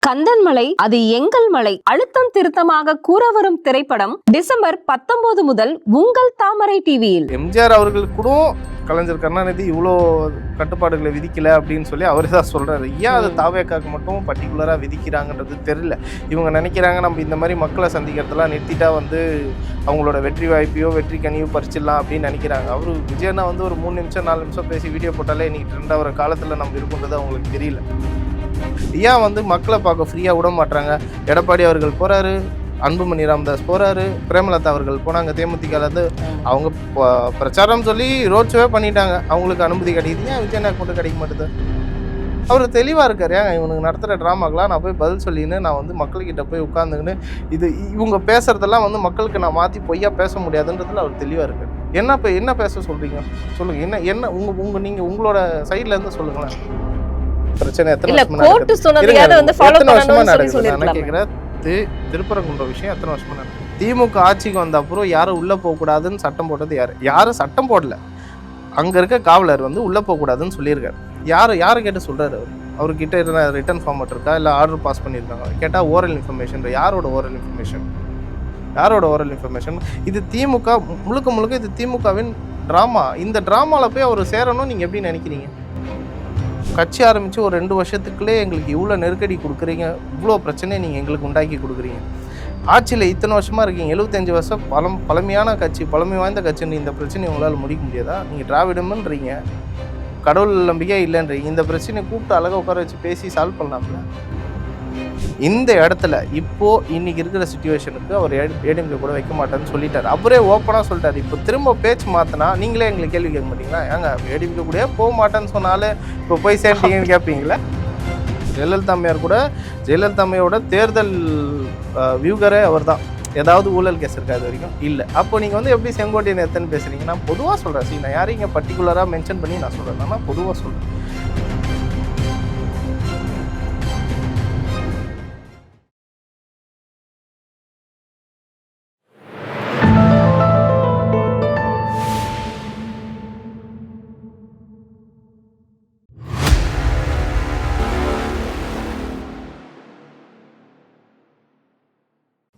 கந்தன்மலை அது எங்கள் மலை அழுத்தம் திருத்தமாக கூற வரும் திரைப்படம் டிசம்பர் 19 முதல் உங்கள் தாமரை டிவியில். எம்ஜிஆர் அவர்கள் கூட கலைஞர் கருணாநிதி இவ்வளோ கட்டுப்பாடுகளை விதிக்கல அப்படின்னு சொல்லி அவரே தான் சொல்றாரு. ஏன் அது தாவேக்காக்கு மட்டும் பர்டிகுலரா விதிக்கிறாங்கன்றது தெரியல. இவங்க நினைக்கிறாங்க நம்ம இந்த மாதிரி மக்களை சந்திக்கிறதெல்லாம் நிறுத்திட்டா அவங்களோட வெற்றி வாய்ப்பையோ வெற்றி கனியோ பறிச்சிடலாம் அப்படின்னு நினைக்கிறாங்க. அவரு விஜயனா ஒரு 3 நிமிஷம் 4 நிமிஷம் பேசி வீடியோ போட்டாலே இன்னைக்கு ட்ரெண்ட் ஆகிற காலத்தில் நம்ம இருக்குன்றது அவங்களுக்கு தெரியல. ஏன் மக்களை பார்க்க ஃப்ரீயாக விட மாட்டாங்க? எடப்பாடி அவர்கள் போகிறாரு, அன்புமணி ராமதாஸ் போகிறாரு, பிரேமலதா அவர்கள் போனாங்க. தேமுதிக அவங்க பிரச்சாரம் சொல்லி ரோட் ஷோவே பண்ணிட்டாங்க. அவங்களுக்கு அனுமதி கிடைக்குது, ஏன் விஜயநாயக் மட்டும் கிடைக்க மாட்டேது? அவர் தெளிவாக இருக்கார். ஏன் இவனுக்கு நடத்துகிற ட்ராமாக்கெலாம் நான் போய் பதில் சொல்லின்னு நான் மக்கள்கிட்ட போய் உட்காந்துக்கின்னு இவங்க பேசுகிறதெல்லாம் மக்களுக்கு நான் மாற்றி பொய்யா பேச முடியாதுன்றதுல அவர் தெளிவாக இருக்கார். என்ன பேச சொல்கிறீங்க சொல்லுங்கள். என்ன நீங்கள் உங்களோட சைட்லேருந்து சொல்லுங்களேன். பிரச்சனை எத்தனை வருஷமா நடக்குது? திருப்பரங்குன்ற விஷயம் எத்தனை வருஷமா நடக்குது? திமுக ஆட்சிக்கு வந்த அப்புறம் யாரும் உள்ள போக கூடாதுன்னு சட்டம் போட்டது யாரும் சட்டம் போடல. அங்க இருக்க காவலர் உள்ள போக கூடாதுன்னு சொல்லியிருக்காரு. யாரு கேட்டு சொல்றாரு? அவர்கிட்ட இருந்த ரிட்டர்ன் ஃபார்மட் இருக்கா, இல்லை ஆர்டர் பாஸ் பண்ணியிருக்காங்க? கேட்டால் ஓரல் இன்ஃபர்மேஷன். யாரோட ஓரல் இன்ஃபர்மேஷன்? இது திமுக முழுக்க இது திமுகவின் ட்ராமா. இந்த ட்ராமாவில் போய் அவர் சேரணும் நீங்கள் எப்படி நினைக்கிறீங்க? கட்சி ஆரம்பித்து ஒரு 2 வருஷத்துக்குள்ளே எங்களுக்கு இவ்வளோ நெருக்கடி கொடுக்குறீங்க, இவ்வளோ பிரச்சனையை நீங்கள் எங்களுக்கு உண்டாக்கி கொடுக்குறீங்க. ஆட்சியில் இத்தனை வருஷமாக இருக்கீங்க, 75 வருஷம் பழமையான கட்சி, பழமை வாய்ந்த கட்சின்னு இந்த பிரச்சனையை உங்களால் முடிக்க முடியாதா? நீங்கள் திராவிடம்ன்றீங்க, கடவுள் நம்பிக்கை இல்லைன்றீங்க. இந்த பிரச்சனையை கூப்பிட்டு அழகாக உட்கார வச்சு பேசி சால்வ் பண்ணலாம்ல. இந்த இடத்துல இன்னைக்கு இருக்கிற சிச்சுவேஷனுக்கு அவர் ஏடிஎம்கே கூட வைக்க மாட்டேன்னு சொல்லிட்டாரு. அவரே ஓப்பனாக சொல்லிட்டாரு. இப்போ திரும்ப பேச்சு மாற்றினா நீங்களே எங்களுக்கு கேள்வி கேட்க மாட்டீங்களா? ஏங்க ஏடிஎம்கே கூட போக மாட்டேன்னு சொன்னாலே இப்போ போய் சேர்ந்தீங்கன்னு கேட்பீங்களா? ஜெயலலிதாமையோட தேர்தல் வியூகரே அவர் தான். ஏதாவது ஊழல் கேஸ் இருக்கா இது வரைக்கும்? இல்லை. அப்போ நீங்கள் எப்படி செங்கோட்டையன் எத்தனை பேசுகிறீங்க? நான் பொதுவாக சொல்கிறேன். நான் யாரையும் இங்கே பர்டிகுலராக மென்ஷன் பண்ணி நான் சொல்கிறேன். நான் பொதுவாக சொல்கிறேன்.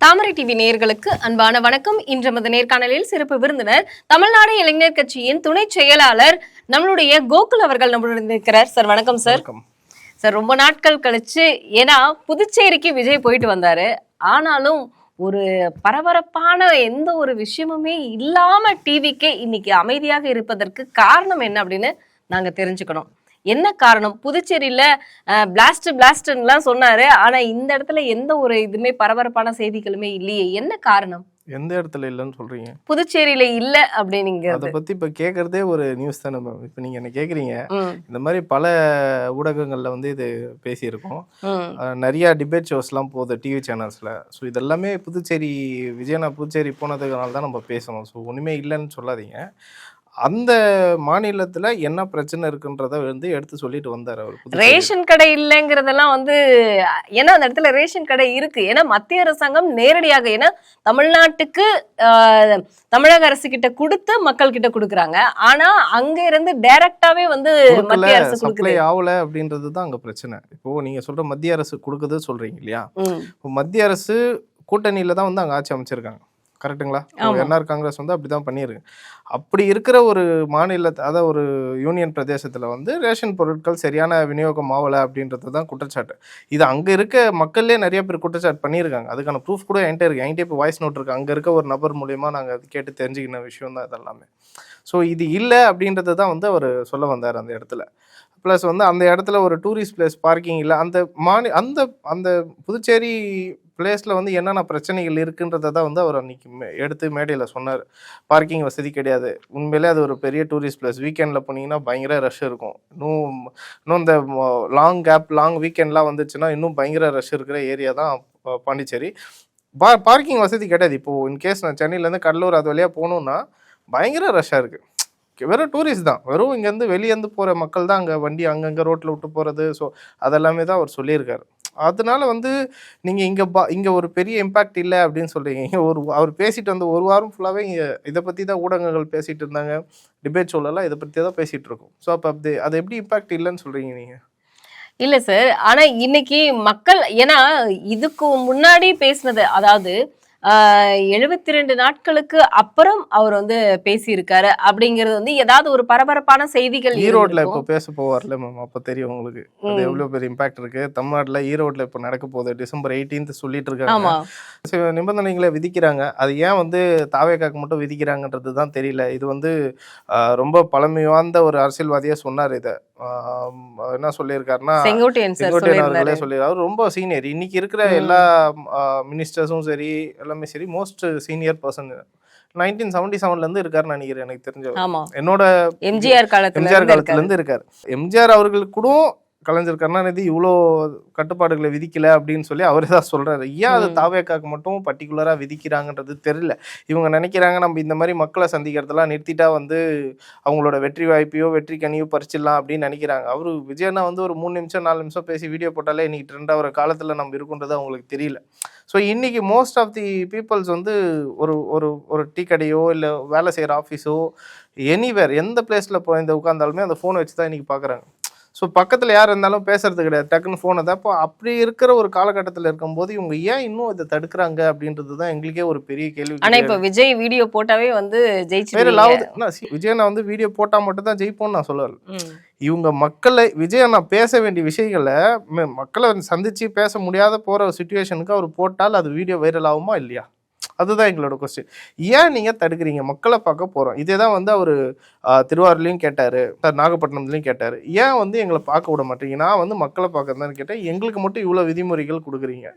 தாமரை டிவி நேயர்களுக்கு அன்பான வணக்கம். இன்று நமது நேர்காணலில் சிறப்பு விருந்தினர் தமிழ்நாடு இளைஞர் கட்சியின் துணை செயலாளர் நம்மளுடைய கோகுல் அவர்கள் நம்மளுடன் இருக்கிறார். சார் வணக்கம். சார் ரொம்ப நாட்கள் கழிச்சு, ஏன்னா புதுச்சேரிக்கு விஜய் போயிட்டு வந்தாரு, ஆனாலும் ஒரு பரபரப்பான எந்த ஒரு விஷயமுமே இல்லாம டிவிக்கே இன்னைக்கு அமைதியாக இருப்பதற்கு காரணம் என்ன அப்படின்னு நாங்க தெரிஞ்சுக்கணும். என்ன காரணம்? புதுச்சேரியில பிளாஸ்ட்லாம் சொன்னாரு, ஆனா இந்த இடத்துல எந்த ஒரு இதுமே பரபரப்பான செய்திகளுமே இல்லையே. என்ன காரணம்? எந்த இடத்துல இல்லைன்னு சொல்றீங்க? புதுச்சேரியில இல்ல அப்படின்னு அதை பத்தி இப்ப கேக்குறதே ஒரு நியூஸ் தானே. இப்ப நீங்க என்ன கேக்குறீங்க? இந்த மாதிரி பல ஊடகங்கள்ல இது பேசியிருக்கோம். நிறைய டிபேட் ஷோஸ் எல்லாம் போகுது டிவி சேனல்ஸ்ல. ஸோ இதெல்லாமே விஜயனா புதுச்சேரி போனதுனால தான் நம்ம பேசணும். ஸோ ஒண்ணுமே இல்லைன்னு சொல்லாதீங்க. அந்த மாநிலத்துல என்ன பிரச்சனை இருக்குன்றத எடுத்து சொல்லிட்டு வந்தார் அவர். ரேஷன் கடை இல்லைங்கிறதெல்லாம் ஏன்னா அந்த இடத்துல ரேஷன் கடை இருக்கு. ஏன்னா மத்திய அரசாங்கம் நேரடியாக, ஏன்னா தமிழ்நாட்டுக்கு தமிழக அரசு கிட்ட கொடுத்து மக்கள் கிட்ட கொடுக்குறாங்க, ஆனா அங்க இருந்து டைரக்டாவே மத்திய அரசு சப்ளை ஆகல அப்படின்றதுதான் அங்க பிரச்சனை. இப்போ நீங்க சொல்ற மத்திய அரசு கொடுக்குது சொல்றீங்க இல்லையா? இப்போ மத்திய அரசு கூட்டணியில தான் அங்க ஆட்சி அமைச்சிருக்காங்க, கரெக்டுங்களா? என்ஆர் காங்கிரஸ் அப்படிதான் பண்ணியிருக்கு. அப்படி இருக்கிற ஒரு அதாவது ஒரு யூனியன் பிரதேசத்துல ரேஷன் பொருட்கள் சரியான விநியோகம் ஆகலை அப்படின்றது தான் குற்றச்சாட்டு. இது அங்க இருக்க மக்கள்லேயே நிறைய பேர் குற்றச்சாட்டு பண்ணியிருக்காங்க. அதுக்கான ப்ரூஃப் கூட என்கிட்ட இப்போ வாய்ஸ் நோட் இருக்கு. அங்க இருக்க ஒரு நபர் மூலியமா நாங்கள் அது கேட்டு தெரிஞ்சுக்கின விஷயம் தான் இதெல்லாமே. ஸோ இது இல்லை அப்படின்றது தான் அவர் சொல்ல வந்தார் அந்த இடத்துல. ப்ளஸ் அந்த இடத்துல ஒரு டூரிஸ்ட் பிளேஸ் பார்க்கிங் இல்லை. அந்த புதுச்சேரி பிளேஸில் என்னென்ன பிரச்சனைகள் இருக்குன்றதை தான் அவர் அன்றைக்கி எடுத்து மேடையில் சொன்னார். பார்க்கிங் வசதி கிடையாது. உண்மையிலே அது ஒரு பெரிய டூரிஸ்ட் பிளேஸ். வீக்கெண்டில் போனீங்கன்னா பயங்கர ரஷ் இருக்கும். இன்னும் இந்த லாங் வீக்கெண்ட்லாம் வந்துச்சுன்னா இன்னும் பயங்கர ரஷ் இருக்கிற ஏரியா தான் பாண்டிச்சேரி. பார்க்கிங் வசதி கிடையாது. இப்போது இன்கேஸ் நான் சென்னையிலேருந்து கடலூர் அது வழியாக போகணுன்னா பயங்கர ரஷ்ஷாக இருக்குது. வெறும் டூரிஸ்ட் தான், வெறும் இங்கேருந்து வெளியேருந்து போகிற மக்கள் தான் அங்கே வண்டி அங்கங்கே ரோட்டில் விட்டு போகிறது. ஸோ அதெல்லாமே தான் அவர் சொல்லியிருக்காரு. அதனால நீங்கள் இங்கே ஒரு பெரிய இம்பேக்ட் இல்லை அப்படின்னு சொல்கிறீங்க. அவர் பேசிட்டு ஒரு வாரம் ஃபுல்லாகவே இதை பற்றி தான் ஊடகங்கள் பேசிகிட்டு இருந்தாங்க. டிபேட் ஷோலெல்லாம் இதை பற்றி தான் பேசிகிட்டு இருக்கோம். ஸோ அப்போ அது எப்படி இம்பேக்ட் இல்லைன்னு சொல்கிறீங்க நீங்கள்? இல்ல சார். ஆனா இன்னைக்கு மக்கள் ஏன்னா இதுக்கு முன்னாடி பேசினது அதாவது 72 நாட்களுக்கு அப்புறம் அவர் வந்து பேசியிருக்காரு அப்படிங்கிறது வந்து ஏதாவது ஒரு பரபரப்பான செய்திகள் ஈரோட்ல இப்போ இருந்திருக்கும். பேச போவார்ல மேம், அப்ப தெரியும் உங்களுக்கு அது ம். எவ்வளவு பெரிய இம்பாக்ட் இருக்கு. தமிழ்நாட்டுல ஈரோட்ல இப்போ நடக்க போகுது, டிசம்பர் 18 சொல்லிட்டு இருக்காங்க. ஆமா. சில நிபந்தனைகளை விதிக்கிறாங்க. அது ஏன் வந்து தாவேக்காக்கு மட்டும் விதிக்கிறாங்கன்றது தான் தெரியல. இது வந்து ரொம்ப பழமை வாய்ந்த ஒரு அரசியல்வாதியா சொன்னார் இத. என்ன சொல்லியிருக்காருன்னா, செங்கோட்டையன் சார் செங்கோட்டையன் அவர்களே சொல்லியிருந்தாரு. சொல்லியிருக்காரு. ரொம்ப சீனியர். இன்னைக்கு இருக்கிற ம். எல்லா மினிஸ்டர்ஸும் சரி, எல்லாமே சரி, மோஸ்ட் சீனியர் பர்சன் 1977ல இருந்து இருக்காருன்னு நினைக்கிறேன் எனக்கு தெரிஞ்ச. ஆமா. என்னோட எம்ஜிஆர் காலத்துல எம்ஜிஆர் இருந்து காலத்துல இருக்காரு. இருந்து இருக்காரு. எம்ஜிஆர் அவர்களுக்கு கூட கலைஞர் கருணாநிதி இவ்வளோ கட்டுப்பாடுகளை விதிக்கல அப்படின்னு சொல்லி அவரே தான் சொல்றாரு. ஏன் அது தாவேக்காக்கு மட்டும் பர்டிகுலரா விதிக்கிறாங்கன்றது தெரியல. இவங்க நினைக்கிறாங்க நம்ம இந்த மாதிரி மக்களை சந்திக்கிறதெல்லாம் நிறுத்திட்டா வந்து அவங்களோட வெற்றி வாய்ப்பையோ வெற்றி கனியோ பறிச்சிடலாம் அப்படின்னு நினைக்கிறாங்க. அவரு விஜயனா வந்து ஒரு 3 நிமிஷம் 4 நிமிஷம் பேசி வீடியோ போட்டாலே இன்னைக்கு ட்ரெண்ட் ஆகிற காலத்துல நம்ம இருக்குன்றது அவங்களுக்கு தெரியல. ஸோ இன்னைக்கு மோஸ்ட் ஆஃப் தி பீப்புள்ஸ் வந்து ஒரு ஒரு ஒரு டீ கடையோ இல்லை வேலை செய்கிற ஆஃபீஸோ எனிவேர் எந்த பிளேஸில் போய் இந்த உட்காந்தாலுமே அந்த ஃபோனை வச்சு தான் இன்னைக்கு பார்க்குறாங்க. ஸோ பக்கத்தில் யார் இருந்தாலும் பேசுறது கிடையாது, டக்குன்னு ஃபோனை தான். இப்போ அப்படி இருக்கிற ஒரு காலகட்டத்தில் இருக்கும்போது இவங்க ஏன் இன்னும் இதை தடுக்கிறாங்க அப்படின்றது தான் எங்களுக்கே ஒரு பெரிய கேள்வி. ஆனா இப்ப விஜய் வீடியோ போட்டாவே வந்து வேற ஜெயிச்சிருவீங்க. லாவது விஜயண்ணா வந்து வீடியோ போட்டால் மட்டும் தான் ஜெயிப்போம்னு நான் சொல்லல. இவங்க மக்களை விஜயண்ணா பேச வேண்டிய விஷயங்களை மக்களை சந்திச்சு பேச முடியாத போற சுச்சுவேஷனுக்கு அவர் போட்டால் அது வீடியோ வைரல் ஆகுமா இல்லையா? அதுதான் எங்களோட கொஸ்டின். ஏன் நீங்க தடுக்கிறீங்க? மக்களை பார்க்க போறோம். இதே தான் வந்து அவர் திருவாரூர்லையும் கேட்டாரு, நாகப்பட்டினத்துலையும் கேட்டாரு. ஏன் வந்து எங்களை பார்க்க விட மாட்டீங்க? நான் வந்து மக்களை பார்க்கறதான்னு கேட்டேன். எங்களுக்கு மட்டும் இவ்வளோ விதிமுறைகள் கொடுக்குறீங்க.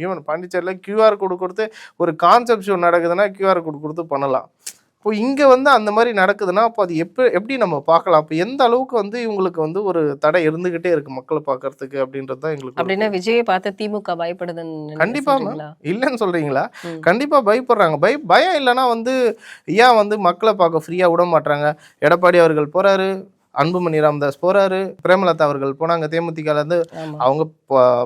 ஈவன் பாண்டிச்சேரியில் கியூஆர் கோடு கொடுத்து ஒரு கான்செப்ட் ஷோ நடக்குதுன்னா கியூஆர் கோடு கொடுத்து பண்ணலாம். இப்போ இங்கே வந்து அந்த மாதிரி நடக்குதுன்னா அப்போ அது எப்படி நம்ம பார்க்கலாம்? அப்போ எந்த அளவுக்கு வந்து இவங்களுக்கு வந்து ஒரு தடை இருந்துகிட்டே இருக்கு மக்களை பார்க்கறதுக்கு அப்படின்றது தான் எங்களுக்கு. அப்படின்னா விஜயை பார்த்து திமுக பயப்படுதுன்னு கண்டிப்பா சொல்றீங்களா? இல்லைன்னு சொல்றீங்களா? கண்டிப்பா பயப்படுறாங்க. பயம் இல்லைன்னா வந்து ஏன் வந்து மக்களை பார்க்க ஃப்ரீயா விட மாட்டாங்க? எடப்பாடி அவர்கள் போறாரு, அன்புமணி ராமதாஸ் போறாரு, பிரேமலதா அவர்கள் போனாங்க தேமுதிகல இருந்து. ஆமா. அவங்க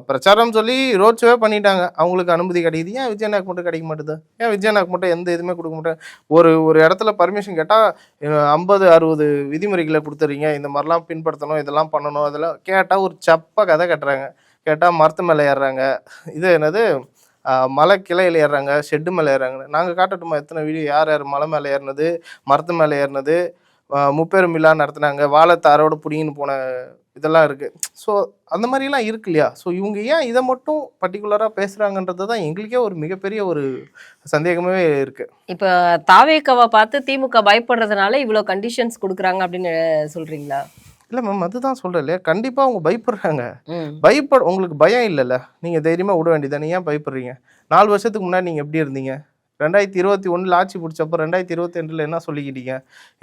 பிரச்சாரம் சொல்லி ரோட் ஷோவே பண்ணிட்டாங்க. அவங்களுக்கு அனுமதி கிடைக்குது. ஏன் விஜயநாக்கு மட்டும் கிடைக்க மாட்டுது? ஏன் விஜயநாக்கு மட்டும் எந்த இதுவுமே கொடுக்க மாட்டேன்? ஒரு இடத்துல பர்மிஷன் கேட்டால் 50-60 விதிமுறைகளை கொடுத்துறீங்க, இந்த மாதிரிலாம் பின்படுத்தணும், இதெல்லாம் பண்ணணும். அதெல்லாம் கேட்டால் ஒரு சப்ப கதை கட்டுறாங்க. கேட்டால் மரத்து மேலே ஏறுறாங்க, இது என்னது மலை கிளையில் ஏறுறாங்க, ஷெட்டு மேலே ஏறுறாங்க. நாங்கள் காட்டட்டுமா எத்தனை வீடியோ? யார் யார் மலை மேலே ஏறினது, மரத்து மேலே ஏறினது, முப்பெரும் விழா நடத்துனாங்க, வாழைத்தாரோட புடிங்கின்னு போன இதெல்லாம் இருக்குது. ஸோ அந்த மாதிரிலாம் இருக்கு இல்லையா? ஸோ இவங்க ஏன் இதை மட்டும் பர்டிகுலராக பேசுகிறாங்கன்றது தான் எங்களுக்கே ஒரு மிகப்பெரிய ஒரு சந்தேகமே இருக்குது. இப்போ தாவேக்காவை பார்த்து திமுக பயப்படுறதுனால இவ்வளோ கண்டிஷன்ஸ் கொடுக்குறாங்க அப்படின்னு சொல்றீங்களா? இல்லை மேம், அதுதான் சொல்கிறேன் இல்லையா, கண்டிப்பாக அவங்க பயப்படுறாங்க. ம். உங்களுக்கு பயம் இல்லைல்ல, நீங்கள் தைரியமாக விட வேண்டியதானே. ஏன் பயப்படுறீங்க? 4 வருஷத்துக்கு முன்னாடி நீங்கள் எப்படி இருந்தீங்க? 2021 ஆட்சி பிடிச்சப்போ 2022 என்ன சொல்லிக்கிட்டீங்க?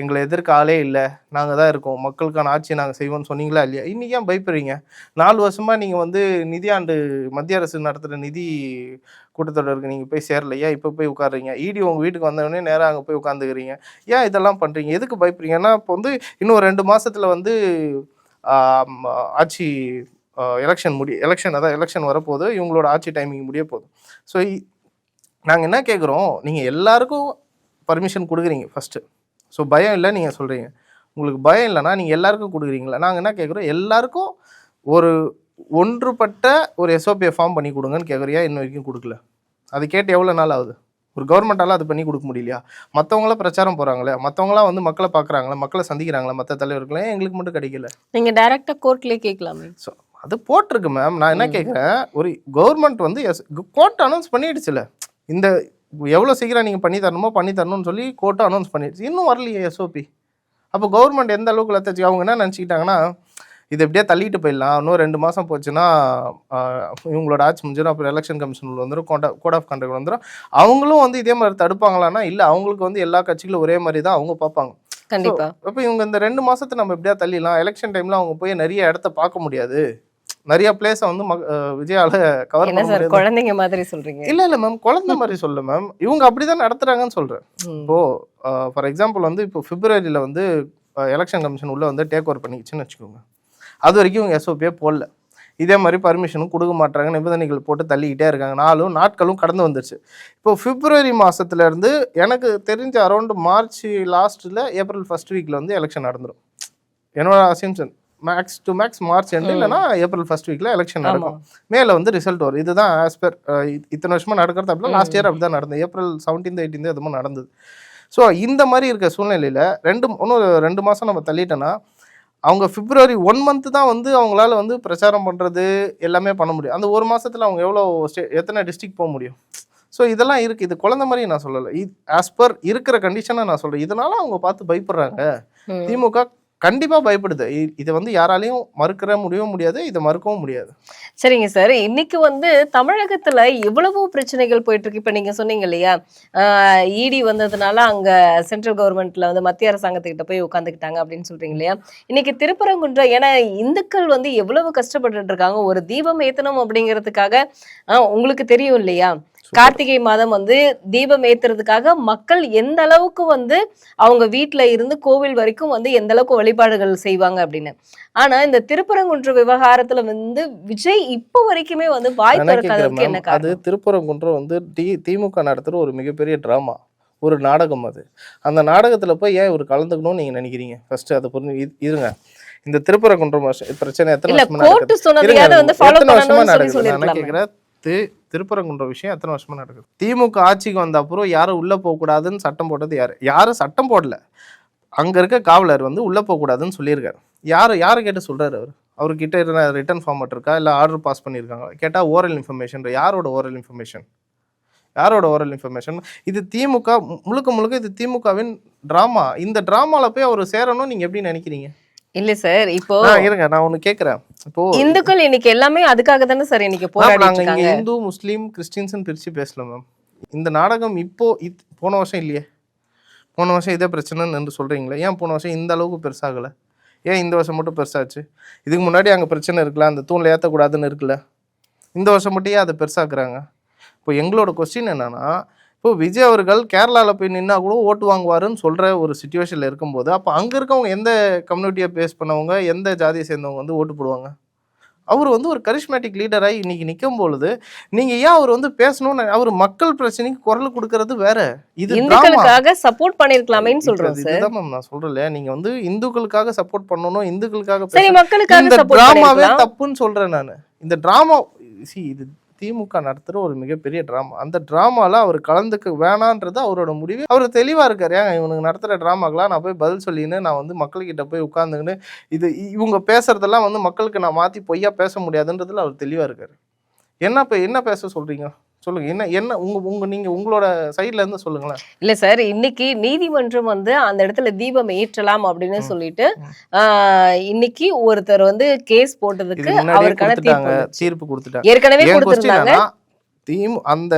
எங்களை எதிர்க்க ஆளே இல்லை, நாங்கள் தான் இருக்கோம், மக்களுக்கான ஆட்சியை நாங்கள் செய்வோம்னு சொன்னீங்களா இல்லையா? இன்றைக்கி ஏன் பயப்படுறீங்க? 4 வருஷமாக நீங்கள் வந்து நிதியாண்டு மத்திய அரசு நடத்துகிற நிதி கூட்டத்தொடருக்கு நீங்கள் போய் சேரலையா? இப்போ போய் உட்காடுறீங்க. இடி உங்கள் வீட்டுக்கு வந்தவொடனே நேராக அங்கே போய் உட்காந்துக்கிறீங்க. ஏன் இதெல்லாம் பண்ணுறீங்க? எதுக்கு பயப்படுறீங்கன்னா இப்போ வந்து இன்னும் 2 மாதத்தில் வந்து ஆட்சி எலெக்ஷன் வரப்போகுது. இவங்களோட ஆட்சி டைமிங் முடிய போகுது. ஸோ நாங்கள் என்ன கேட்குறோம், நீங்கள் எல்லாருக்கும் பர்மிஷன் கொடுக்குறீங்க ஃபஸ்ட்டு. ஸோ பயம் இல்லை நீங்கள் சொல்கிறீங்க. உங்களுக்கு பயம் இல்லைன்னா நீங்கள் எல்லாருக்கும் கொடுக்குறீங்களா? நாங்கள் என்ன கேட்குறோம், எல்லாருக்கும் ஒரு ஒன்றுபட்ட ஒரு எஸ்ஓபியை ஃபார்ம் பண்ணி கொடுங்கன்னு கேட்குறியா? இன்ன வரைக்கும் கொடுக்கல. அது கேட்டு எவ்வளோ நாள் ஆகுது? ஒரு கவர்மெண்ட்டால் அது பண்ணி கொடுக்க முடியலையா? மற்றவங்களாம் பிரச்சாரம் போகிறாங்களே, மற்றவங்களாம் வந்து மக்களை பார்க்குறாங்களே, மக்களை சந்திக்கிறாங்களே, மற்ற தலைவர்களே, எங்களுக்கு மட்டும் கிடைக்கல. நீங்கள் டைரெக்டாக கோர்ட்லேயே கேட்கலாமே. ஸோ அது போட்டிருக்கு மேம். நான் என்ன கேட்குறேன், ஒரு கவர்மெண்ட் வந்து கோர்ட் அனௌன்ஸ் பண்ணிடுச்சுல, இந்த எவ்வளோ சீக்கிரம் நீங்கள் பண்ணி தரணும்னு சொல்லி கோர்ட்டை அனௌன்ஸ் பண்ணிடுச்சு. இன்னும் வரலையே எஸ்ஓபி. அப்போ கவர்மெண்ட் எந்த அளவுக்கு லத்தாச்சு? அவங்க என்ன நினச்சிக்கிட்டாங்கன்னா, இது எப்படியே தள்ளிட்டு போயிடலாம், இன்னும் 2 மாதம் போச்சுன்னா இவங்களோட ஆட்சி முடிஞ்சிடும், அப்புறம் எலெக்ஷன் கமிஷன் வந்துடும், கோட் ஆஃப் கண்டக்ட் வந்துடும். அவங்களும் வந்து இதே மாதிரி தடுப்பாங்களான்னா இல்லை, அவங்களுக்கு வந்து எல்லா கட்சிகளும் ஒரே மாதிரி தான் அவங்க பார்ப்பாங்க. கண்டிப்பா. அப்போ இவங்க இந்த 2 மாதத்தை நம்ம எப்படியா தள்ளிடலாம், எலெக்ஷன் டைமில் அவங்க போய் நிறைய இடத்த பார்க்க முடியாது, நிறைய பிளேஸை வந்து விஜயால கவர் பண்ண முடியாது. குழந்தைங்க மாதிரி சொல்றீங்க? இல்ல மேம், குழந்தை மாதிரி சொல்ல மேம், இவங்க அப்படிதான் நடத்துறாங்கன்னு சொல்றேன். இப்போ ஃபார் எக்ஸாம்பிள் வந்து இப்போ பிப்ரவரியில வந்து எலெக்ஷன் கமிஷன் உள்ள வந்து டேக் ஓவர் பண்ணிக்கிச்சுன்னு வச்சுக்கோங்க. அது வரைக்கும் இவங்க எஸ்ஓபியே போடல. இதே மாதிரி பர்மிஷனும் கொடுக்க மாட்டாங்க, நிபந்தனைகள் போட்டு தள்ளிக்கிட்டே இருக்காங்க. நாட்களும் கடந்து வந்துருச்சு. இப்போ பிப்ரவரி மாசத்துல இருந்து எனக்கு தெரிஞ்ச அரௌண்ட் மார்ச் லாஸ்ட்ல ஏப்ரல் ஃபர்ஸ்ட் வீக்ல வந்து எலெக்ஷன் நடந்துடும் என்னோட assumption. Max to max March end இல்லைன்னா ஏப்ரல் ஃபர்ஸ்ட் வீக்ல எலெக்ஷன் நடக்கும். மேல வந்து ரிசல்ட் வரும். இதுதான் ஆஸ் பர் இத்தனை வருஷமா நடக்கிறது. அப்படிலாம் லாஸ்ட் இயர் அப்படிதான் நடந்தது. ஏப்ரல் 17 18 எதுவும் நடந்தது. ஸோ இந்த மாதிரி இருக்க சூழ்நிலையில இன்னும் 2 மாசம் நம்ம தள்ளிட்டோன்னா அவங்க பிப்ரவரி 1 மந்த் தான் வந்து அவங்களால வந்து பிரச்சாரம் பண்றது எல்லாமே பண்ண முடியும். அந்த 1 மாசத்துல அவங்க எத்தனை டிஸ்ட்ரிக்ட் போக முடியும்? ஸோ இதெல்லாம் இருக்கு. இது குழந்தை மாதிரி நான் சொல்லலை. ஆஸ் பர் இருக்கிற கண்டிஷனை நான் சொல்றேன். இதனால அவங்க பார்த்து பயப்படுறாங்க. திமுக கண்டிப்பா பயப்படுது. இதை வந்து யாராலையும் முடியவும் முடியாது, இதை மறுக்கவும் முடியாது. சரிங்க சார், இன்னைக்கு வந்து தமிழகத்துல எவ்வளவோ பிரச்சனைகள் போயிட்டு இருக்கு. இப்ப நீங்க சொன்னீங்க இல்லையா, இடி வந்ததுனால அங்க சென்ட்ரல் கவர்மெண்ட்ல வந்து மத்திய அரசாங்கத்துக்கிட்ட போய் உட்காந்துக்கிட்டாங்க அப்படின்னு சொல்றீங்க இல்லையா. இன்னைக்கு திருப்பரங்குன்றம், ஏன்னா இந்துக்கள் வந்து எவ்வளவு கஷ்டப்பட்டு இருக்காங்க ஒரு தீபம் ஏத்தணும் அப்படிங்கிறதுக்காக. உங்களுக்கு தெரியும் இல்லையா, கார்த்திகை மாதம் வந்து தீபம் ஏத்துறதுக்காக மக்கள் எந்த அளவுக்கு வந்து அவங்க வீட்டுல இருந்து கோவில் வரைக்கும் வந்து எந்த அளவுக்கு வழிபாடுகள் செய்வாங்க அப்படின்னு. ஆனா இந்த திருப்பரங்குன்ற விவகாரத்துல வந்து விஜய் இப்போ வரைக்குமே வந்து வாய்ப்பு இருக்காததுக்கு என்ன காரணம்? அது திருப்பரங்குன்றம் வந்து திமுக நடத்துற ஒரு மிகப்பெரிய டிராமா, ஒரு நாடகம். அது அந்த நாடகத்துல போய் ஏன் ஒரு கலந்துக்கணும்னு நீங்க நினைக்கிறீங்க? ஃபர்ஸ்ட் அதை புரிஞ்சு இருங்க. இந்த திருப்பரங்குன்றம் பிரச்சனை எத்தனை வருஷமா நடக்குது? நான் கேட்கிறேன், திருப்பரங்குன்ற விஷயம் எத்தனை வருஷமா நடக்குது? திமுக ஆட்சிக்கு வந்த அப்புறம் யாரும் உள்ள போக கூடாதுன்னு சட்டம் போட்டது யாரும் சட்டம் போடல. அங்க இருக்க காவலர் வந்து உள்ள போக கூடாதுன்னு சொல்லியிருக்காரு. யாரு கேட்டு சொல்றாரு? அவர்கிட்ட ரிட்டர்ன் ஃபார்மட் இருக்கா, இல்ல ஆர்டர் பாஸ் பண்ணியிருக்காங்க? கேட்டா ஓரல் இன்ஃபர்மேஷன். யாரோட ஓரல் இன்ஃபர்மேஷன்? இது திமுக முழுக்க இது திமுகவின் டிராமா. இந்த டிராமால போய் அவர் சேரணும் நீங்க எப்படி நினைக்கிறீங்க? இல்ல சார், இப்போ இருங்க நான் ஒண்ணு கேக்குறேன். இப்போ இந்துக்கள் இன்னைக்கு எல்லாமே அதுக்காக தானே சார் இன்னைக்கு போராடிட்டு இருக்காங்க. இந்து முஸ்லீம் கிறிஸ்டியன்ஸ் பிரிச்சு பேசல மேம். இந்த நாடகம் இப்போ போன வருஷம் இல்லையே, போன வருஷம் இதே பிரச்சனைன்னு சொல்றீங்களே, ஏன் போன வருஷம் இந்த அளவுக்கு பெருசாகல? ஏன் இந்த வருஷம் மட்டும் பெருசாச்சு? இதுக்கு முன்னாடி அங்க பிரச்சனை இருக்குல்ல, அந்த தூண்ல ஏத்தக்கூடாதுன்னு இருக்குல்ல, இந்த வருஷம் மட்டும் ஏன் அதை பெருசாக்குறாங்க? இப்போ எங்களோட கொஸ்டின் என்னன்னா, இப்போ விஜய் அவர்கள் கேரளாவில் போய் நின்னா கூட ஓட்டு வாங்குவாருன்னு சொல்கிற ஒரு சுச்சுவேஷனில் இருக்கும்போது, அப்போ அங்கே இருக்கவங்க எந்த கம்யூனிட்டியை பேஸ் பண்ணவங்க, எந்த ஜாதியை சேர்ந்தவங்க வந்து ஓட்டு போடுவாங்க? அவர் வந்து ஒரு கரிஸ்மேட்டிக் லீடராக இன்னைக்கு நிற்கும் பொழுது நீங்கள் ஏன் அவர் வந்து பேசணும்னு, அவர் மக்கள் பிரச்சனைக்கு குரல் கொடுக்கறது வேற. இது இந்துக்களுக்காக சப்போர்ட் பண்ணிருக்கலாமேன்னு சொல்றேன். இதுதான் மேம் நான் சொல்றேன். நீங்க வந்து இந்துக்களுக்காக சப்போர்ட் பண்ணணும், இந்துக்களுக்காக இந்த டிராமாவே தப்புன்னு சொல்றேன் நான். இந்த டிராமா இது திமுக நடத்துகிற ஒரு மிகப்பெரிய ட்ராமா. அந்த ட்ராமாவில் அவர் கலந்துக்க வேணான்றது அவரோட முடிவு. அவர் தெளிவாக இருக்கார். ஏங்க இவனுக்கு நடத்துகிற ட்ராமாக்கெலாம் நான் போய் பதில் சொல்லின்னு நான் வந்து மக்கள்கிட்ட போய் உட்காந்துக்கின்னு இவங்க பேசுறதெல்லாம் வந்து மக்களுக்கு நான் மாற்றி பொய்யா பேச முடியாதுன்றதுல அவர் தெளிவாக இருக்கார். என்ன பேச சொல்கிறீங்க சொல்லுங்க. என்ன நீங்க உங்களோட சைட்ல இருந்து சொல்லுங்களேன். இல்ல சார், இன்னைக்கு நீதிமன்றம் வந்து அந்த இடத்துல தீபம் ஏற்றலாம் அப்படின்னு சொல்லிட்டு இன்னைக்கு ஒருத்தர் வந்து கேஸ் போட்டதுக்கு அவருக்கான தீர்ப்பு கொடுத்துட்டாங்க. ஏற்கனவே கொடுத்திருந்தாங்க. அந்த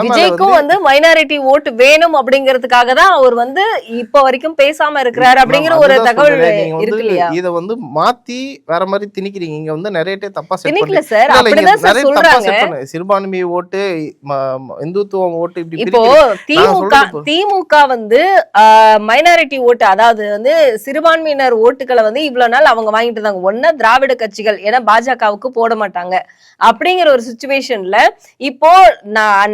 விஜய்க்கும் வந்து மைனாரிட்டி ஓட்டு வேணும் அப்படிங்கிறதுக்காக தான் அவர் வந்து இப்ப வரைக்கும் பேசாம இருக்கிறாரு அப்படிங்கிற ஒரு தகவல் இருக்கு இல்லையா? இத வந்து மாத்தி வேற மாதிரி திணிக்கிறீங்க. இங்க வந்து நிறைய தப்பா திணிக்கல சார், அப்படிதான் சார் சொல்றாங்க. சிறுபான்மை ஓட்டு, இந்துத்துவம் ஓட்டு, இப்படி இப்போ திமுக வந்து மைனாரிட்டி ஓட்டு, அதாவது வந்து சிறுபான்மையினர் ஓட்டுகளை வந்து இவ்வளவு நாள் அவங்க வாங்கிட்டு இருந்தாங்க. ஒண்ணு திராவிட கட்சிகள், ஏன்னா பாஜகவுக்கு போட மாட்டாங்க அப்படிங்கிற ஒரு சிச்சுவேஷன்ல இப்போ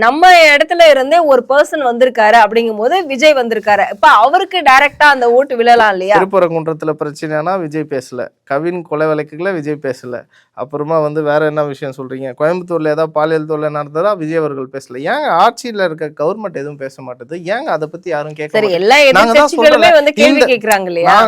நம்ம இடத்துல இருந்தே ஒரு பர்சன் வந்திருக்காரு அப்படிங்கும் போது விஜய் வந்திருக்காரு. இப்ப அவருக்கு டைரக்டா அந்த ஓட்டு விழலாம் இல்லையா? திருப்பரங்குன்றத்துல பிரச்சனைனா விஜய் பேசல, கவின் கொலை வழக்குல விஜய் பேசல, அப்புறமா வந்து வேற என்ன விஷயம் சொல்றீங்க? கோயம்புத்தூர்ல ஏதாவது பாலியல் தொல்லை நடந்ததா விஜய் அவர்கள் பேசல. ஏங்க ஆட்சியில இருக்க கவர்மெண்ட் எதுவும் பேச மாட்டேது? ஏங்க அதை பத்தி யாரும் கேட்க? எல்லா எதிர்க்கட்சிகளுமே வந்து கேள்வி கேக்குறாங்க இல்லையா?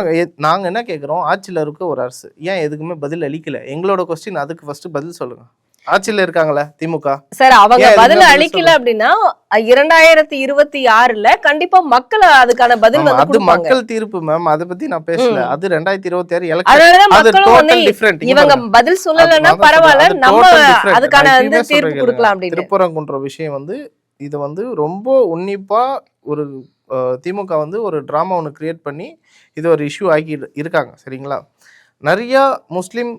நாங்க என்ன கேக்குறோம், ஆட்சியில இருக்க ஒரு அரசு ஏன் எதுக்குமே பதில் அளிக்கல? எங்களோட கொஸ்டின் அதுக்கு ஃபர்ஸ்ட் பதில் சொல்லுங்க. ஆட்சியில இருக்காங்களா திமுக சார், அவங்க பதில் அளிக்கல அப்படின்னா 2026ல கண்டிப்பா மக்கள் அதுக்கான பதில் வந்து அது மக்கள் தீர்ப்பு மேம். அத பத்தி நான் பேசல. அது 2026 எலெக்ஷன். இவங்க பதில் சொல்லலன்னா பரவாயில்ல, நம்ம அதுக்கான வந்து தீர்ப்பு கொடுக்கலாம் அப்படி. திருப்பரங்குன்ற விஷயம் வந்து இது வந்து ரொம்ப உன்னிப்பா ஒரு திமுக வந்து ஒரு டிராமா ஒன்று கிரியேட் பண்ணி இது ஒரு இஷ்யூ ஆக்கி இருக்காங்க. சரிங்களா? நிறைய முஸ்லீம்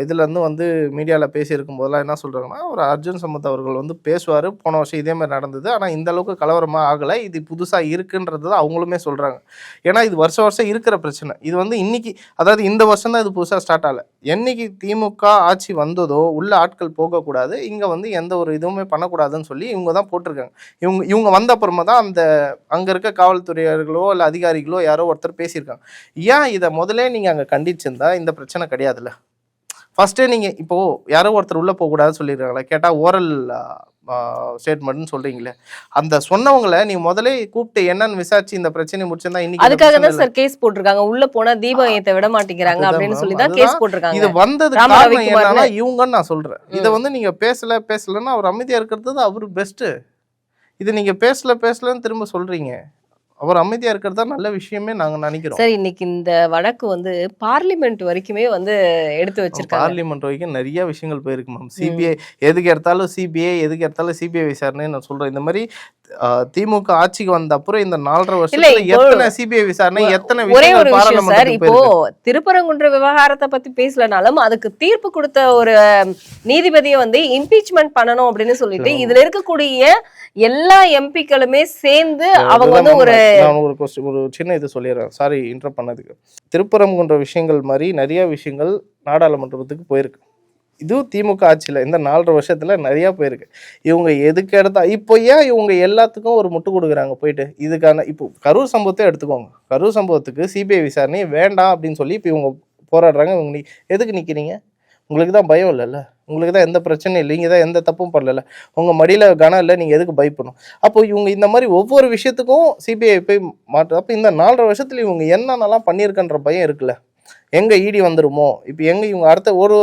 இதுல இருந்து வந்து மீடியால பேசியிருக்கும் போதெல்லாம் என்ன சொல்றாங்கன்னா, ஒரு அர்ஜுன் சம்பத் அவர்கள் வந்து பேசுவாரு. போன வருஷம் இதே மாதிரி நடந்தது. ஆனா இந்த அளவுக்கு கலவரமா ஆகல. இது புதுசா இருக்குன்றது தான் அவங்களுமே சொல்றாங்க. ஏன்னா இது வருஷம் வருஷம் இருக்கிற பிரச்சனை. இது வந்து இன்னைக்கு, அதாவது இந்த வருஷம் தான் இது புதுசா ஸ்டார்ட் ஆகல. என்னைக்கு திமுக ஆட்சி வந்ததோ உள்ள ஆட்கள் போகக்கூடாது, இங்க வந்து எந்த ஒரு இதுவுமே பண்ணக்கூடாதுன்னு சொல்லி இவங்க தான் போட்டிருக்காங்க. இவங்க வந்த அப்புறமா தான் அந்த அங்க இருக்க காவல்துறையர்களோ இல்ல அதிகாரிகளோ யாரோ ஒருத்தர் பேசியிருக்காங்க. ஏன் இதை முதலே நீங்க அங்க கண்டிச்சிருந்தா இந்த பிரச்சனை கிடையாதுல்ல. ஃபர்ஸ்டே நீங்க இப்போ யாரோ ஒருத்தர் உள்ள போக கூடாதுன்னு சொல்லியிருக்காங்களா? கேட்டா ஓரல் ஸ்டேட்மெண்ட்னு சொல்றீங்களே, அந்த சொன்னவங்களை நீ முதலே கூப்பிட்டு என்னன்னு விசாரிச்சு இந்த பிரச்சனையை முடிச்சிருந்தா இன்னைக்கு அதுக்காக தான் சார் கேஸ் போட்டிருக்காங்க. உள்ள போனா தீபம் ஏத்த விட மாட்டேங்கிறாங்க அப்படின்னு சொல்லி தான் கேஸ் போட்டிருக்காங்க. இது வந்தது காரணம் என்னன்னா இவங்கன்னு நான் சொல்றேன். இதை வந்து நீங்க பேசலன்னா அவர் அமைதியா இருக்கிறது தான் அவரு பெஸ்ட். இது நீங்க பேசலன்னு திரும்ப சொல்றீங்க. அவர் அமைதியா இருக்கிறது தான் நல்ல விஷயமே நாங்க நினைக்கிறோம். சார், இன்னைக்கு இந்த வழக்கு வந்து பார்லிமெண்ட் வரைக்குமே வந்து எடுத்து வச்சிருக்காங்க. பார்லிமெண்ட் வரைக்கும் நிறைய விஷயங்கள் போயிருக்கு மேம். சிபிஐ எதுக்கு எடுத்தாலும் சிபிஐ விசாரணை நான் சொல்றேன். இந்த மாதிரி திமுக ஆட்சிக்கு வந்த அப்புறம் இந்த 4.5 வருஷத்துல எத்தனை சிபிஐ விசாரணை, எத்தனை ஒரே ஒரு விஷயம் சார், பார்லிமெண்ட் இப்போ திருப்பரங்குன்ற விவகாரத்தை பத்தி பேசலனாலும் அதுக்கு தீர்ப்பு கொடுத்த ஒரு நீதிபதியை வந்து இம்பீச்மெண்ட் பண்ணணும் அப்படின்னு சொல்லிட்டு இதுல இருக்கக்கூடிய எல்லா எம்பிக்களுமே சேர்ந்து அவங்க வந்து ஒரு சின்ன இது சொல்லிடுறேன், சாரி இன்டரப்ட் பண்ணதுக்கு. திருப்பரங்குன்ற விஷயங்கள் மாதிரி நிறைய விஷயங்கள் நாடாளுமன்றத்துக்கு போயிருக்கு. இதுவும் திமுக ஆட்சியில் இந்த 4.5 வருஷத்துல நிறைய போயிருக்கு. இவங்க எதுக்கு எடுத்தா இப்போ ஏன் இவங்க எல்லாத்துக்கும் ஒரு முட்டு கொடுக்குறாங்க போயிட்டு இதுக்கான? இப்போ கரூர் சம்பவத்தை எடுத்துக்கோங்க. கரூர் சம்பவத்துக்கு சிபிஐ விசாரணை வேண்டாம் அப்படின்னு சொல்லி இப்போ இவங்க போராடுறாங்க. இவங்க எதுக்கு நிற்கிறீங்க? உங்களுக்கு தான் பயம் இல்லைல்ல, உங்களுக்கு தான் எந்த பிரச்சனையும் இல்லை, நீங்கள் தான் எந்த தப்பும் பண்ணல, உங்கள் மடியில் கனம் இல்லை, நீங்கள் எதுக்கு பயப்படணும்? அப்போ இவங்க இந்த மாதிரி ஒவ்வொரு விஷயத்துக்கும் சிபிஐ போய் மாற்று. அப்போ இந்த 4.5 வருஷத்துல இவங்க என்னென்னலாம் பண்ணியிருக்கன்ற பயம் இருக்குல்ல. எங்கே இடி வந்துருமோ, இப்போ எங்கே இவங்க அடுத்த ஒரு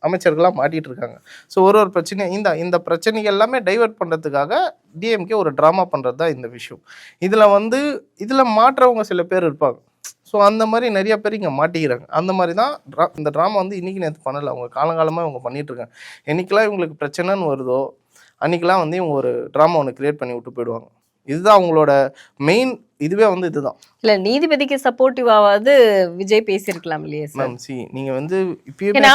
அமைச்சர்களாக மாட்டிகிட்டு இருக்காங்க. ஸோ ஒரு பிரச்சனை இந்த பிரச்சனைகள் எல்லாமே டைவெர்ட் பண்ணுறதுக்காக டிஎம்கே ஒரு ட்ராமா பண்ணுறது தான் இந்த விஷயம். இதில் மாற்றவங்க சில பேர் இருப்பாங்க. ஸோ அந்த மாதிரி நிறைய பேர் இங்கே மாட்டிக்கிறாங்க. அந்த மாதிரி தான் இந்த ட்ராமா வந்து இன்றைக்கி நேற்று பண்ணலை, அவங்க காலங்காலமாக இவங்க பண்ணிகிட்ருக்காங்க. என்றைக்கெல்லாம் இவங்களுக்கு பிரச்சனைன்னு வருதோ அன்றைக்கெலாம் வந்து இவங்க ஒரு ட்ராமா ஒன்று க்ரியேட் பண்ணி விட்டு போயிடுவாங்க. இதுதான் அவங்களோட மெயின் இதுவே வந்து இதுதான். இல்ல நீதிபதிக்கு சப்போர்ட்டிவாவது விஜய் பேசியிருக்கலாம் இல்லையா சார்? நீங்க வந்து ஏன்னா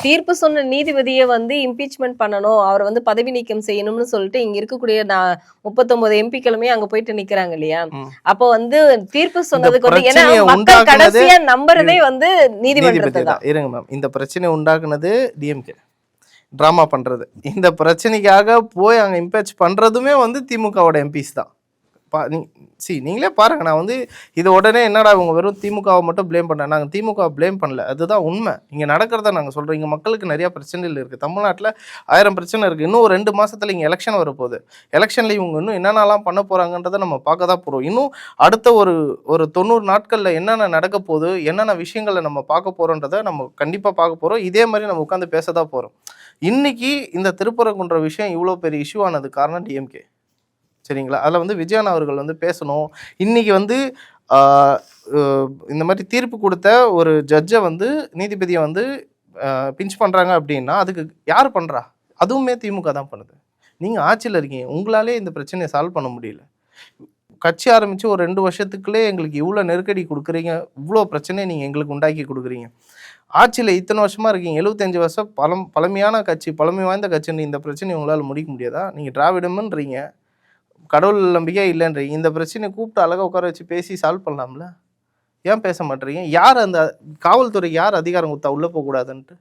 தீர்ப்பு சொன்ன நீதிபதியை வந்து இம்பீச்மெண்ட் பண்ணணும், அவரை வந்து பதவி நீக்கம் செய்யணும்னு சொல்லிட்டு இங்க இருக்கக்கூடிய 39 எம்பிக்களுமே அங்க போயிட்டு நிக்கிறாங்க இல்லையா? அப்போ வந்து தீர்ப்பு சொன்னதுக்கு வந்து ஏன்னா மக்கள் கடைசியா நம்புறதே வந்து நீதிமன்றத்தை தான். இருங்க மேம், இந்த பிரச்சனை உண்டாக்குனது டிஎம்கே ட்ராமா பண்றது. இந்த பிரச்சனைக்காக போய் அங்க இம்பேச் பண்றதுமே வந்து திமுகவோட எம்பிஸ் தான். நீங்களே பாருங்க. நான் வந்து இது உடனே என்னடா இவங்க வெறும் திமுகவை மட்டும் பிளேம் பண்ண, நாங்கள் திமுகவை பிளேம் பண்ணல, அதுதான் உண்மை. இங்கே நடக்கிறத நாங்கள் சொல்கிறோம். இங்கே மக்களுக்கு நிறைய பிரச்சனைகள் இருக்குது. தமிழ்நாட்டில் 1000 பிரச்சனை இருக்குது. இன்னும் ஒரு 2 மாதத்தில் இங்கே எலெக்ஷன் வரப்போகுது. எலெக்ஷனில் இவங்க இன்னும் என்னென்னலாம் பண்ண போகிறாங்கன்றதை நம்ம பார்க்க தான் போகிறோம். இன்னும் அடுத்த ஒரு 90 நாட்களில் என்னென்ன நடக்க போகுது, என்னென்ன விஷயங்களை நம்ம பார்க்க போகிறோன்றதை நம்ம கண்டிப்பாக பார்க்க போகிறோம். இதே மாதிரி நம்ம உட்காந்து பேச தான் போகிறோம். இன்னைக்கு இந்த திருப்பரங்குன்ற விஷயம் இவ்வளோ பெரிய இஷ்யூ ஆனது காரணம் டிஎம்கே, சரிங்களா? அதில் வந்து விஜயன் அவர்கள் வந்து பேசணும். இன்றைக்கி வந்து இந்த மாதிரி தீர்ப்பு கொடுத்த ஒரு ஜட்ஜை வந்து நீதிபதியை வந்து பிஞ்ச் பண்ணுறாங்க அப்படின்னா அதுக்கு யார் பண்ணுறா? அதுவுமே திமுக தான் பண்ணுது. நீங்கள் ஆட்சியில் இருக்கீங்க, உங்களாலே இந்த பிரச்சனையை சால்வ் பண்ண முடியல. கட்சி ஆரம்பித்து ஒரு 2 வருஷத்துக்குள்ளே எங்களுக்கு இவ்வளோ நெருக்கடி கொடுக்குறீங்க, இவ்வளோ பிரச்சனையை நீங்கள் எங்களுக்கு உண்டாக்கி கொடுக்குறீங்க. ஆட்சியில் இத்தனை வருஷமாக இருக்கீங்க, 75 வருஷம் பழமையான கட்சி, பழமை வாய்ந்த கட்சின்னு இந்த பிரச்சனையை உங்களால் முடிக்க முடியாதா? நீங்கள் திராவிடம்ன்றீங்க, கடவுள் நம்பிக்கை இல்லைன்றீங்க. இந்த பிரச்சனையை கூப்பிட்டு அழகாக உட்கார வச்சு பேசி சால்வ் பண்ணலாம்ல. ஏன் பேச மாட்டேறீங்க? யார் அந்த காவல்துறை யார் அதிகாரம் கொடுத்தா உள்ளே போகக்கூடாதுன்ட்டு?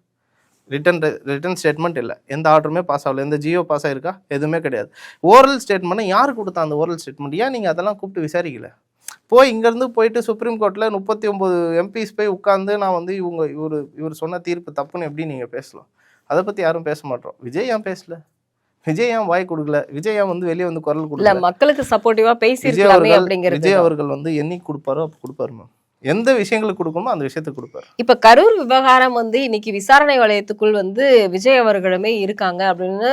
ரிட்டன் ஸ்டேட்மெண்ட் இல்லை, எந்த ஆர்டருமே பாஸ் ஆகல, எந்த ஜியோ பாஸ் ஆகிருக்கா? எதுவுமே கிடையாது. ஓரல் ஸ்டேட்மெண்ட்டை யார் கொடுத்தா? அந்த ஓரல் ஸ்டேட்மெண்ட் ஏன் நீங்கள் அதெல்லாம் கூப்பிட்டு விசாரிக்கல? போய் இங்கேருந்து போயிட்டு சுப்ரீம் கோர்ட்டில் 39 எம்பிஸ் போய் உட்காந்து நான் வந்து இவர் சொன்ன தீர்ப்பு தப்புன்னு எப்படி நீங்கள் பேசலாம்? அதை பற்றி யாரும் பேச மாட்டோம். விஜய் ஏன் பேசல? விஜய் ஏன் வாய் கொடுக்கல? விஜய் ஏன் வந்து வெளியே வந்து குரல் கொடுக்கல? மக்களுக்கு சப்போர்ட்டிவா பேசி விஜய் அவர்கள் வந்து என்னைக்கு கொடுப்பாரோ அப்போ கொடுப்பாரு மேம். எந்த விஷயங்களுக்கு கொடுக்குமோ அந்த விஷயத்துக்கு கொடுப்பாரு. இப்ப கரூர் விவகாரம் வந்து இன்னைக்கு விசாரணை வளையத்துக்குள் வந்து விஜய் அவர்களுமே இருக்காங்க அப்படின்னு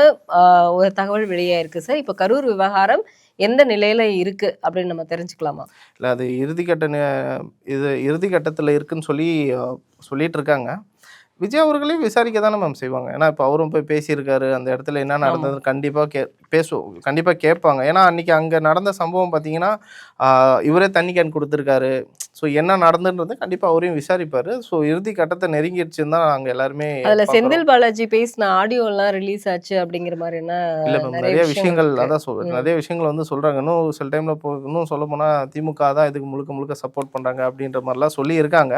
ஒரு தகவல் வெளியே இருக்கு சார். இப்ப கரூர் விவகாரம் எந்த நிலையில இருக்கு அப்படின்னு நம்ம தெரிஞ்சுக்கலாமா? இல்லை, அது இறுதிக்கட்டத்தில் இருக்குன்னு சொல்லிட்டு இருக்காங்க. விஜய் அவர்களையும் விசாரிக்க தானே மேம் செய்வாங்க. ஏன்னா இப்போ அவரும் போய் பேசியிருக்காரு, அந்த இடத்துல என்ன நடந்தது கண்டிப்பாக கண்டிப்பாக கேட்பாங்க. ஏன்னா அன்றைக்கி அங்கே நடந்த சம்பவம் பார்த்தீங்கன்னா இவரே தண்ணி கேன் கொடுத்துருக்காரு. ஸோ என்ன நடந்துன்றது கண்டிப்பாக அவரையும் விசாரிப்பார். ஸோ இறுதி கட்டத்தை நெருங்கிடுச்சுன்னு தான் நாங்கள் எல்லாருமே. அதில் செந்தில் பாலாஜி பேசின ஆடியோலாம் ரிலீஸ் ஆச்சு அப்படிங்கிற மாதிரி என்ன இல்லை மேம், நிறைய விஷயங்கள் அதான் நிறைய விஷயங்கள் வந்து சொல்கிறாங்க. இன்னும் சில டைமில் இன்னும் சொல்ல போனால் திமுக தான் இதுக்கு முழுக்க முழுக்க சப்போர்ட் பண்ணுறாங்க அப்படின்ற மாதிரிலாம் சொல்லியிருக்காங்க.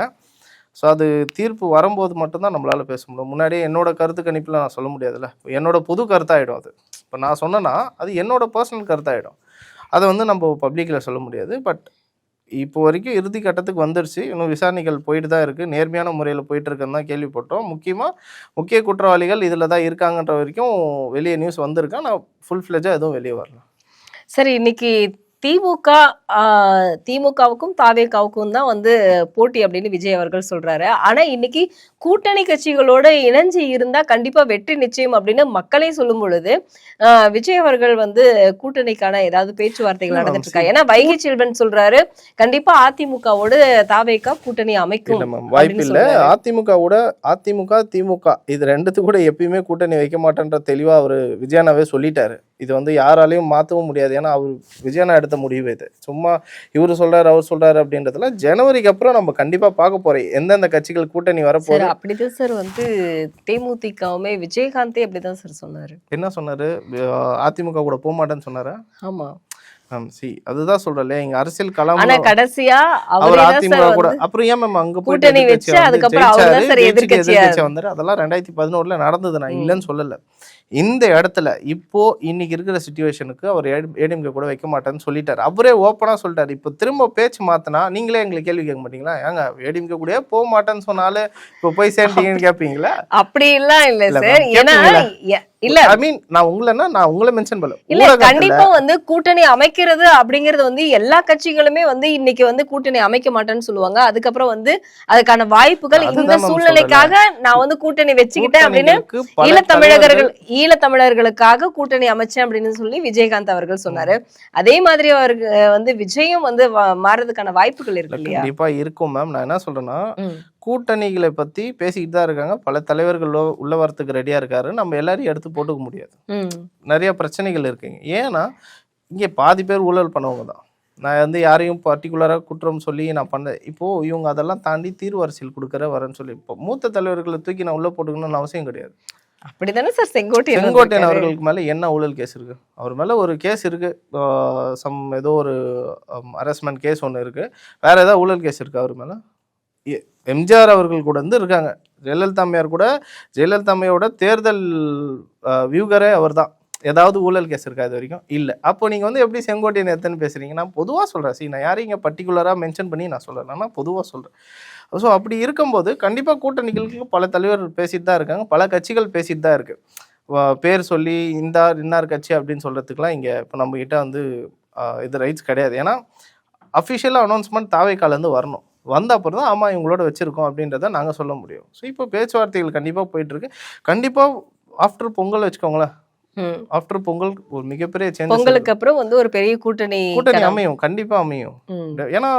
ஸோ அது தீர்ப்பு வரும்போது மட்டும்தான் நம்மளால் பேச முடியும். முன்னாடியே என்னோட கருத்து கணிப்பில் நான் சொல்ல முடியாதுல்ல. என்னோட பொது கருத்தாகிடும் அது. இப்போ நான் சொன்னேன்னா அது என்னோட பர்சனல் கருத்தாகிடும். அதை வந்து நம்ம பப்ளிக்கில் சொல்ல முடியாது. பட் இப்போ வரைக்கும் இறுதி கட்டத்துக்கு வந்துருச்சு. இன்னும் விசாரணைகள் போயிட்டு தான் இருக்குது. நேர்மையான முறையில் போயிட்டு இருக்குன்னு தான் கேள்விப்பட்டோம். முக்கிய குற்றவாளிகள் இதில் தான் இருக்காங்கன்ற வரைக்கும் வெளியே நியூஸ் வந்திருக்கா. நான் ஃபுல் ஃப்ளெஜாக எதுவும் வெளியே வரல. சரி, இன்னைக்கு திமுகவுக்கும் தாவேகாவுக்கும் தான் வந்து போட்டி அப்படின்னு விஜய் அவர்கள் சொல்றாரு. ஆனா இன்னைக்கு கூட்டணி கட்சிகளோட இணைஞ்சு இருந்தா கண்டிப்பா வெற்றி நிச்சயம் அப்படின்னு மக்களே சொல்லும் பொழுது விஜய் அவர்கள் வந்து கூட்டணிக்கான ஏதாவது பேச்சுவார்த்தைகள் நடந்துட்டு இருக்கா? ஏன்னா வைகை செல்வன் சொல்றாரு கண்டிப்பா அதிமுகவோட தாவேகா கூட்டணி அமைக்கும். வாய்ப்பு இல்ல. அதிமுக திமுக இது ரெண்டுத்து கூட எப்பயுமே கூட்டணி வைக்க மாட்டேன்ற தெளிவா அவரு விஜயனாவே சொல்லிட்டாரு. இது வந்து யாராலையும் மாற்றவும் முடியாது. ஏன்னா அவர் விஜயனா எடுத்த முடிவு இது. சும்மா இவரு சொல்றாரு அவர் சொல்றாரு அப்படின்றதுல ஜனவரிக்கு அப்புறம் நம்ம கண்டிப்பா பார்க்க போறோம் எந்தெந்த கட்சிகள் கூட்டணி வரப்போகுது. அப்படிதான் சார் வந்து தேமுதிகவுமே விஜயகாந்தே அப்படிதான் சார் சொன்னாரு. என்ன சொன்னாரு? அதிமுக கூட போக மாட்டேன்னு சொன்னாரா? ஆமா, அதுதான் சொல்றேன். இங்க அரசியல் களம் கடைசியா அவர் அதிமுக கூட அப்புறம் ஏன் மேம் அங்க கூட்டணி வச்சு அதுக்கப்புறம் எதிர்கட்சியா வந்தாரு. அதெல்லாம் 2011 நடந்தது. நான் இல்லைன்னு சொல்லல. இந்த இடத்துல இப்போ இன்னைக்கு இருக்கிற சிச்சுவேஷனுக்கு அவர் ஏடிஎம்கே கூட வைக்க மாட்டேன்னு சொல்லிட்டாரு. அவரே ஓப்பனா சொல்லிட்டாரு. இப்போ திரும்ப பேச்சு மாத்தினா நீங்களே எங்களுக்கு கேள்வி கேட்க மாட்டீங்களா? ஏங்க ஏடிஎம்கே கூட போக மாட்டேன்னு சொன்னாலே இப்போ போய் சேர்ந்தீங்கன்னு கேட்பீங்களா? அப்படி எல்லாம் இல்ல சார். ஏன்னா இல்ல ஐ மீன் நான் உங்களை மென்ஷன் பண்ணல. இல்ல கண்டிப்பா வந்து கூட்டணி அமைக்கிறது அப்படிங்கறது வந்து எல்லா கட்சிகளுமே வந்து இன்னைக்கு வந்து கூட்டணி அமைக்க மாட்டேன்னு சொல்லுவாங்க. அதுக்கப்புறம் வந்து அதுக்கான வாய்ப்புகள் இந்த சூழ்நிலைக்காக நான் வந்து கூட்டணி வச்சுக்கிட்டேன் அப்படின்னு ஈழத்தமிழர்களுக்காக கூட்டணி அமைச்சேன் அப்படின்னு சொல்லி விஜயகாந்த் அவர்கள் சொன்னாரு. அதே மாதிரி அவருக்கு வந்து விஜயம் வந்து மாறதுக்கான வாய்ப்புகள் இருக்கு இல்லையா? கண்டிப்பா இருக்கும் மேம். நான் என்ன சொல்றேன்னா கூட்டணிகளை பத்தி பேசிக்கிட்டு தான் இருக்காங்க. பல தலைவர்கள் உள்ள வரத்துக்கு ரெடியா இருக்காரு. நம்ம எல்லாரையும் எடுத்து போட்டுக்க முடியாது. நிறைய பிரச்சனைகள் இருக்குங்க. ஏன்னா இங்கே பாதி பேர் ஊழல் பண்ணவங்க தான். நான் வந்து யாரையும் பர்டிகுலராக குற்றம் சொல்லி நான் பண்ணேன். இப்போது இவங்க அதெல்லாம் தாண்டி தீர்வு அரசியல் வரேன்னு சொல்லி இப்போ மூத்த தலைவர்களை தூக்கி நான் உள்ளே போட்டுக்கணும்னு அவசியம் கிடையாது. அப்படிதானே சார் செங்கோட்டையன் அவர்களுக்கு மேலே என்ன ஊழல் கேஸ் இருக்குது? அவர் மேலே ஒரு கேஸ் இருக்குது. ஏதோ ஒரு ஹராஸ்மெண்ட் கேஸ் ஒன்று இருக்குது. வேறு ஏதாவது ஊழல் கேஸ் இருக்குது அவர் மேலே? எம்ஜிஆர் அவர்கள் கூட வந்து இருக்காங்க. ஜெயலலிதா அம்மையோட தேர்தல் வியூகரே அவர் தான். ஏதாவது ஊழல் கேஸ் இருக்கா இது வரைக்கும்? இல்லை. அப்போ நீங்கள் வந்து எப்படி செங்கோட்டையன் எத்தனை பேசுகிறீங்க? நான் பொதுவாக சொல்கிறேன். நான் யாரையும் இங்கே பர்டிகுலராக மென்ஷன் பண்ணி நான் சொல்லலை. நான் பொதுவாக சொல்கிறேன். ஸோ அப்படி இருக்கும்போது கண்டிப்பாக கூட்டணிகளுக்கு பல தலைவர்கள் பேசிட்டு தான் இருக்காங்க. பல கட்சிகள் பேசிட்டு தான் இருக்குது. பேர் சொல்லி இன்னார் கட்சி அப்படின்னு சொல்கிறதுக்குலாம் இங்கே இப்போ நம்மக்கிட்ட வந்து இது ரைட்ஸ் கிடையாது. ஏன்னா அஃபிஷியலாக அனௌன்ஸ்மெண்ட் தாவேக்காலேருந்து வரணும். வந்த அப்புறம் தான் ஆமாம் இவங்களோட வச்சுருக்கோம் அப்படின்றத நாங்கள் சொல்ல முடியும். ஸோ இப்போ பேச்சுவார்த்தைகள் கண்டிப்பாக போயிட்டுருக்கு. கண்டிப்பாக ஆஃப்டர் பொங்கல் வச்சுக்கோங்களேன். ஆஃப்டர் பொங்கல் ஒரு மிகப்பெரிய சேஞ்ச். பொங்கலுக்கு அப்புறம் வந்து ஒரு பெரிய கூட்டணி அமையும். கண்டிப்பா அமையும். ஏன்னா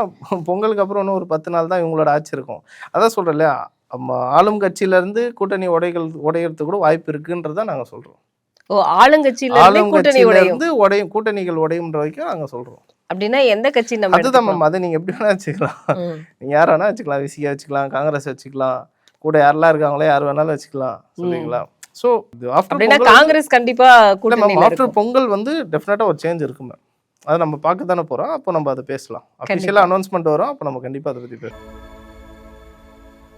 பொங்கலுக்கு அப்புறம் இன்னும் ஒரு 10 நாள் தான் இவங்களோட ஆட்சி இருக்கும். அதான் சொல்றேன் இல்லையா, ஆளும் கட்சியில இருந்து கூட்டணி உடையறதுக்கு கூட வாய்ப்பு இருக்குன்றத நாங்க சொல்றோம். ஆளுங்கட்சியில இருந்து கூட்டணிகள் உடையும்ன்ற வரைக்கும் நாங்க சொல்றோம். அப்படின்னா எந்த கட்சி? அதுதான் மேம். அதை நீங்க எப்படி வேணா வச்சுக்கலாம். நீங்க யார் வேணா வச்சுக்கலாம். விசிகா வச்சுக்கலாம், காங்கிரஸ் வச்சுக்கலாம், கூட யாரெல்லாம் இருக்காங்களோ யார் வேணாலும் வச்சுக்கலாம். சரிங்களா? ஸோ காங்கிரஸ் கண்டிப்பா ஆஃப்டர் பொங்கல் வந்து டெஃபினட்டா ஒரு சேஞ்ச் இருக்குமே. அதை நம்ம பார்க்க தானே போறோம். அப்போ நம்ம அதை பேசலாம். அஃபிஷியலா அனௌன்ஸ்மெண்ட் வரும். அப்போ நம்ம கண்டிப்பா அதை பத்தி பேசலாம்.